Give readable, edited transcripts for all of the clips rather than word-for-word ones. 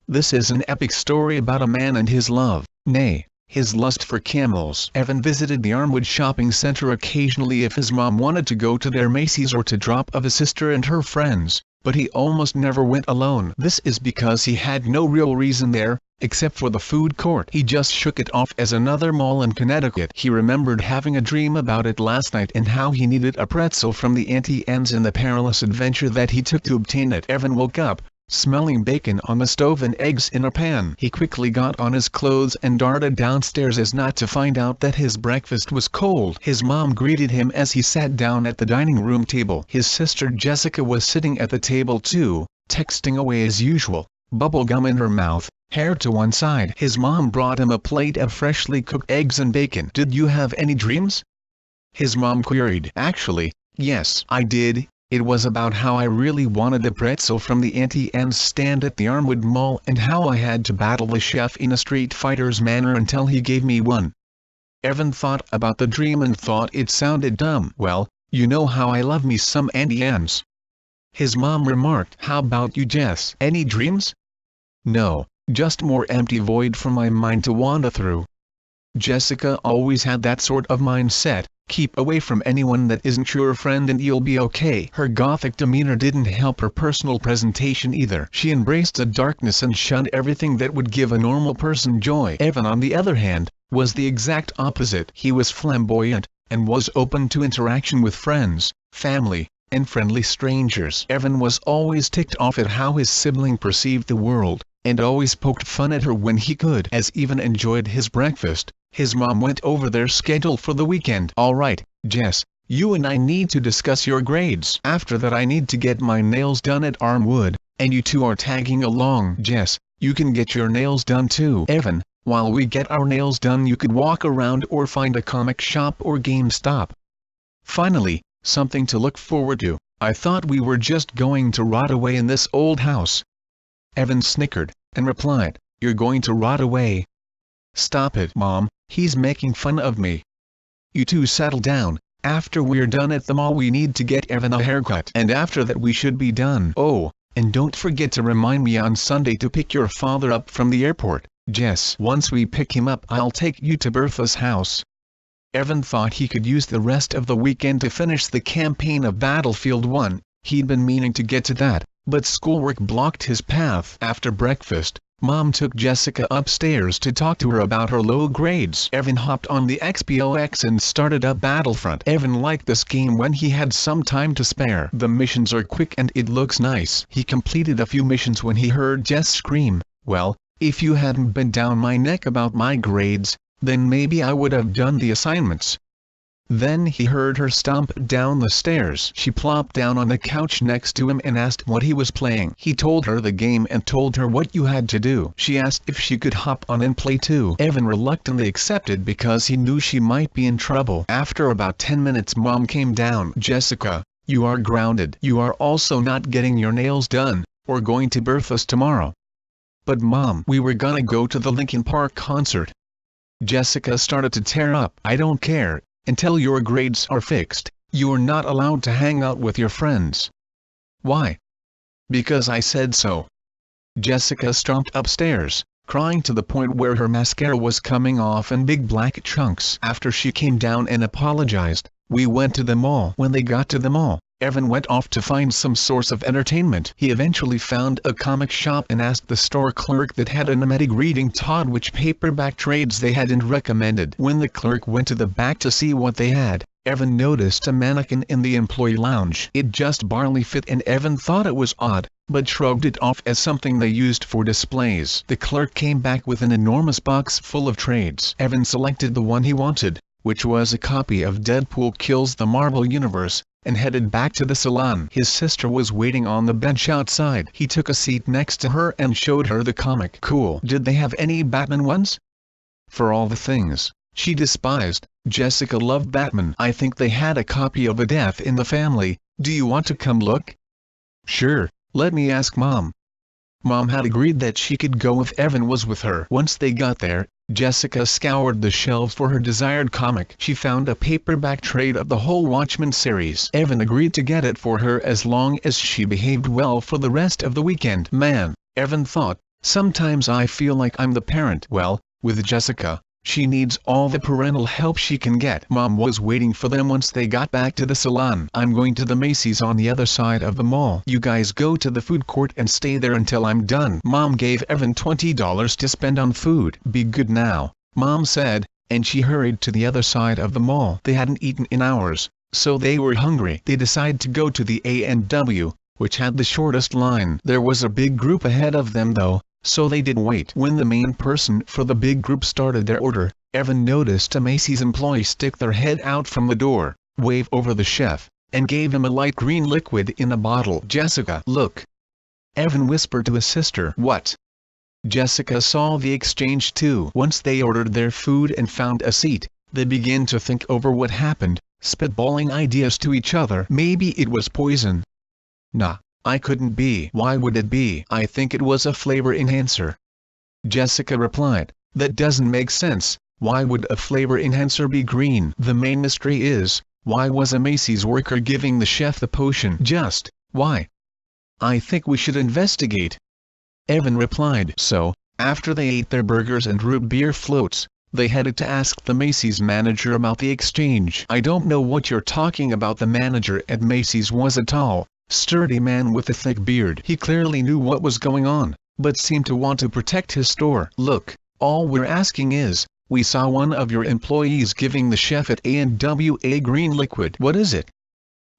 This is an epic story about a man and his love, nay, his lust for camels. Evan visited the Armwood shopping center occasionally if his mom wanted to go to their Macy's or to drop off his sister and her friends, but he almost never went alone. This is because he had no real reason there, except for the food court. He just shook it off as another mall in Connecticut. He remembered having a dream about it last night and how he needed a pretzel from the Auntie Anne's in the perilous adventure that he took to obtain it. Evan woke up, smelling bacon on the stove and eggs in a pan. He quickly got on his clothes and darted downstairs as not to find out that his breakfast was cold. His mom greeted him as he sat down at the dining room table. His sister Jessica was sitting at the table too, texting away as usual, bubble gum in her mouth, hair to one side. His mom brought him a plate of freshly cooked eggs and bacon. "Did you have any dreams?" his mom queried. "Actually, yes, I did. It was about how I really wanted a pretzel from the Auntie Anne's stand at the Armwood Mall and how I had to battle the chef in a Street Fighter's manner until he gave me one." Evan thought about the dream and thought it sounded dumb. "Well, you know how I love me some Auntie Anne's," his mom remarked. "How about you, Jess? Any dreams?" "No, just more empty void for my mind to wander through." Jessica always had that sort of mindset. Keep away from anyone that isn't your friend and you'll be okay. Her gothic demeanor didn't help her personal presentation either. She embraced the darkness and shunned everything that would give a normal person joy. Evan, on the other hand, was the exact opposite. He was flamboyant, and was open to interaction with friends, family, and friendly strangers. Evan was always ticked off at how his sibling perceived the world, and always poked fun at her when he could. As Evan enjoyed his breakfast, his mom went over their schedule for the weekend. "All right, Jess, you and I need to discuss your grades. After that I need to get my nails done at Armwood, and you two are tagging along." "Jess, you can get your nails done too." "Evan, while we get our nails done you could walk around or find a comic shop or GameStop. Finally, something to look forward to. I thought we were just going to rot away in this old house." Evan snickered, and replied, "You're going to rot away?" "Stop it, Mom, he's making fun of me." "You two settle down. After we're done at the mall we need to get Evan a haircut. And after that we should be done. Oh, and don't forget to remind me on Sunday to pick your father up from the airport, Jess. Once we pick him up I'll take you to Bertha's house." Evan thought he could use the rest of the weekend to finish the campaign of Battlefield 1. He'd been meaning to get to that, but schoolwork blocked his path. After breakfast, Mom took Jessica upstairs to talk to her about her low grades. Evan hopped on the Xbox and started up Battlefront. Evan liked this game when he had some time to spare. The missions are quick and it looks nice. He completed a few missions when he heard Jess scream, "Well, if you hadn't been down my neck about my grades, then maybe I would have done the assignments." Then he heard her stomp down the stairs. She plopped down on the couch next to him and asked what he was playing. He told her the game and told her what you had to do. She asked if she could hop on and play too. Evan reluctantly accepted because he knew she might be in trouble. After about 10 minutes Mom came down. "Jessica, you are grounded. You are also not getting your nails done, or going to Bertha's tomorrow." "But Mom, we were gonna go to the Linkin Park concert." Jessica started to tear up. "I don't care. Until your grades are fixed, you're not allowed to hang out with your friends." "Why?" "Because I said so." Jessica stomped upstairs, crying to the point where her mascara was coming off in big black chunks. After she came down and apologized, we went to the mall. When they got to the mall, Evan went off to find some source of entertainment. He eventually found a comic shop and asked the store clerk that had an automatic reading Todd which paperback trades they had and recommended. When the clerk went to the back to see what they had, Evan noticed a mannequin in the employee lounge. It just barely fit and Evan thought it was odd, but shrugged it off as something they used for displays. The clerk came back with an enormous box full of trades. Evan selected the one he wanted, which was a copy of Deadpool Kills the Marvel Universe, and headed back to the salon. His sister was waiting on the bench outside. He took a seat next to her and showed her the comic. "Cool. Did they have any Batman ones?" For all the things she despised, Jessica loved Batman. "I think they had a copy of A Death in the Family. Do you want to come look?" "Sure, let me ask Mom." Mom had agreed that she could go if Evan was with her. Once they got there, Jessica scoured the shelves for her desired comic. She found a paperback trade of the whole Watchmen series. Evan agreed to get it for her as long as she behaved well for the rest of the weekend. Man, Evan thought, Sometimes I feel like I'm the parent. Well, with Jessica, she needs all the parental help she can get. Mom was waiting for them once they got back to the salon. I'm going to the Macy's on the other side of the mall. You guys go to the food court and stay there until I'm done. Mom gave Evan $20 to spend on food. Be good now, Mom said, and she hurried to the other side of the mall. They hadn't eaten in hours, so they were hungry. They decided to go to the A&W, which had the shortest line. There was a big group ahead of them though, so they did wait. When the main person for the big group started their order, Evan noticed a Macy's employee stick their head out from the door, wave over the chef, and gave him a light green liquid in a bottle. Jessica, look! Evan whispered to his sister. What? Jessica saw the exchange too. Once they ordered their food and found a seat, they began to think over what happened, spitballing ideas to each other. Maybe it was poison. Nah. I couldn't be. Why would it be? I think it was a flavor enhancer. Jessica replied, that doesn't make sense. Why would a flavor enhancer be green? The main mystery is, why was a Macy's worker giving the chef the potion? Just, why? I think we should investigate. Evan replied. So, after they ate their burgers and root beer floats, they headed to ask the Macy's manager about the exchange. I don't know what you're talking about. The manager at Macy's was a tall, sturdy man with a thick beard. He clearly knew what was going on, but seemed to want to protect his store. Look, all we're asking is, we saw one of your employees giving the chef at A&W a green liquid. What is it?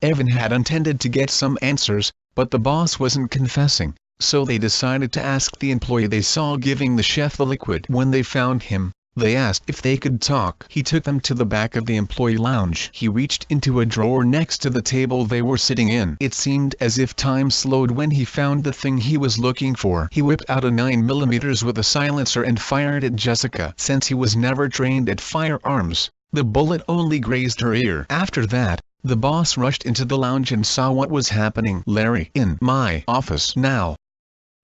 Evan had intended to get some answers, but the boss wasn't confessing, so they decided to ask the employee they saw giving the chef the liquid. When they found him, they asked if they could talk. He took them to the back of the employee lounge. He reached into a drawer next to the table they were sitting in. It seemed as if time slowed when he found the thing he was looking for. He whipped out a 9mm with a silencer and fired at Jessica. Since he was never trained at firearms, the bullet only grazed her ear. After that, the boss rushed into the lounge and saw what was happening. Larry, in my office now.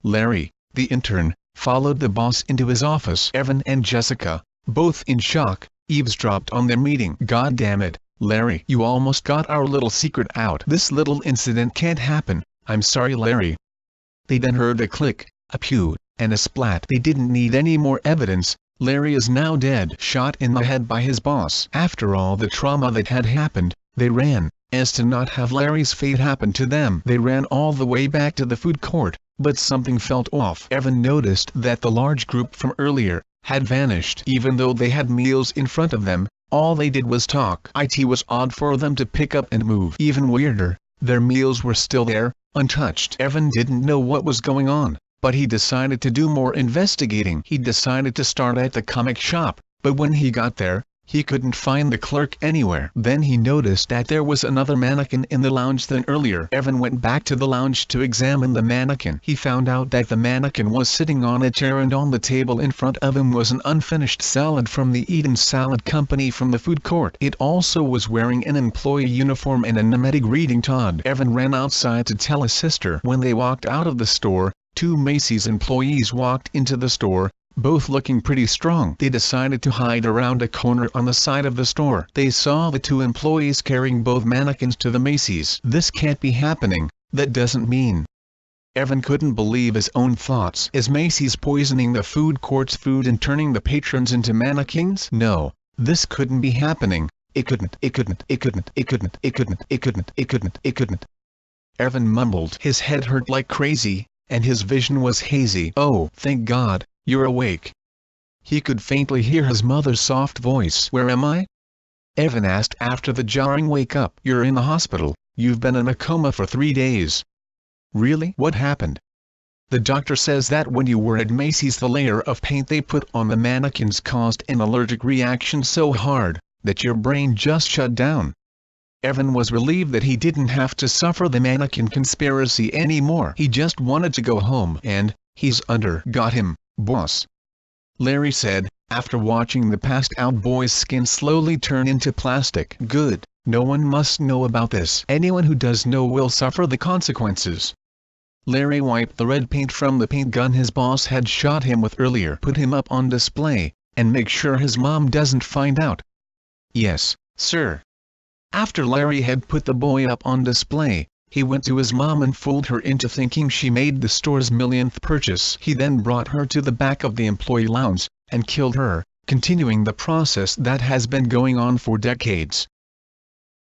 Larry, the intern, followed the boss into his office. Evan and Jessica, both in shock, eavesdropped on their meeting. God damn it, Larry, you almost got our little secret out. This little incident can't happen. I'm sorry, Larry. They then heard a click, a pew, and a splat. They didn't need any more evidence. Larry is now dead, shot in the head by his boss. After all the trauma that had happened, they ran, as to not have Larry's fate happen to them. They ran all the way back to the food court, but something felt off. Evan noticed that the large group from earlier had vanished. Even though they had meals in front of them, all they did was talk. It was odd for them to pick up and move. Even weirder, their meals were still there, untouched. Evan didn't know what was going on, but he decided to do more investigating. He decided to start at the comic shop, but when he got there, he couldn't find the clerk anywhere. Then he noticed that there was another mannequin in the lounge than earlier. Evan went back to the lounge to examine the mannequin. He found out that the mannequin was sitting on a chair and on the table in front of him was an unfinished salad from the Eden Salad Company from the food court. It also was wearing an employee uniform and a pneumatic reading Todd. Evan ran outside to tell his sister. When they walked out of the store, two Macy's employees walked into the store, both looking pretty strong. They decided to hide around a corner on the side of the store. They saw the two employees carrying both mannequins to the Macy's. This can't be happening. That doesn't mean. Evan couldn't believe his own thoughts. Is Macy's poisoning the food court's food and turning the patrons into mannequins? No, this couldn't be happening. It couldn't. It couldn't. It couldn't. It couldn't. It couldn't. It couldn't. It couldn't. It couldn't. Evan mumbled. His head hurt like crazy, and his vision was hazy. Oh, thank God. You're awake. He could faintly hear his mother's soft voice. Where am I? Evan asked after the jarring wake up. You're in the hospital. You've been in a coma for 3 days. Really? What happened? The doctor says that when you were at Macy's the layer of paint they put on the mannequins caused an allergic reaction so hard, that your brain just shut down. Evan was relieved that he didn't have to suffer the mannequin conspiracy anymore. He just wanted to go home and, he's under. Got him, boss. Larry said, after watching the passed-out boy's skin slowly turn into plastic. Good, no one must know about this. Anyone who does know will suffer the consequences. Larry wiped the red paint from the paint gun his boss had shot him with earlier. Put him up on display, and make sure his mom doesn't find out. Yes, sir. After Larry had put the boy up on display, He went to his mom and fooled her into thinking she made the store's millionth purchase. He then brought her to the back of the employee lounge, and killed her, continuing the process that has been going on for decades.